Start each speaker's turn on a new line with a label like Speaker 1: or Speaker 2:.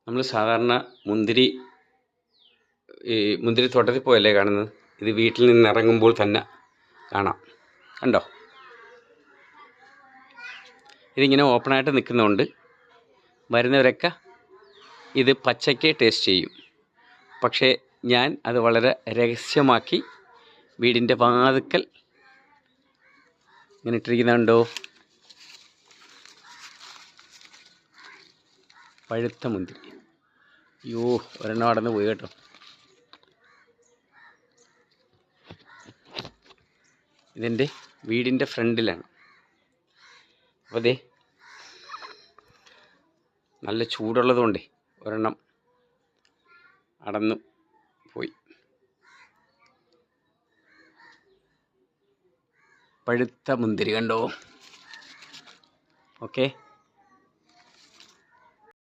Speaker 1: നമ്മൾ സാധാരണ മുന്തിരിത്തോട്ടത്തിൽ പോയല്ലേ കാണുന്നത്. ഇത് വീട്ടിൽ നിന്ന് ഇറങ്ങുമ്പോൾ തന്നെ കാണാം. കണ്ടോ, ഇതിങ്ങനെ ഓപ്പണായിട്ട് നിൽക്കുന്നതുകൊണ്ട് വരുന്നവരൊക്കെ ഇത് പച്ചയ്ക്ക് ടേസ്റ്റ് ചെയ്യും. പക്ഷേ ഞാൻ അത് വളരെ രഹസ്യമാക്കി വീടിൻ്റെ വാതിക്കൽ ഇങ്ങനെ ഇട്ടിരിക്കുന്നുണ്ടോ, പഴുത്ത മുന്തിരി. അയ്യോ, ഒരെണ്ണം നടന്ന് പോയി കേട്ടോ. ഇതെൻ്റെ വീടിൻ്റെ ഫ്രണ്ടിലാണ്. അപ്പോൾ ദേ നല്ല ചൂടുള്ളതുകൊണ്ടേ ഒരെണ്ണം അടന്നു പോയി. പഴുത്ത മുന്തിരി കണ്ടോ. ഓക്കെ.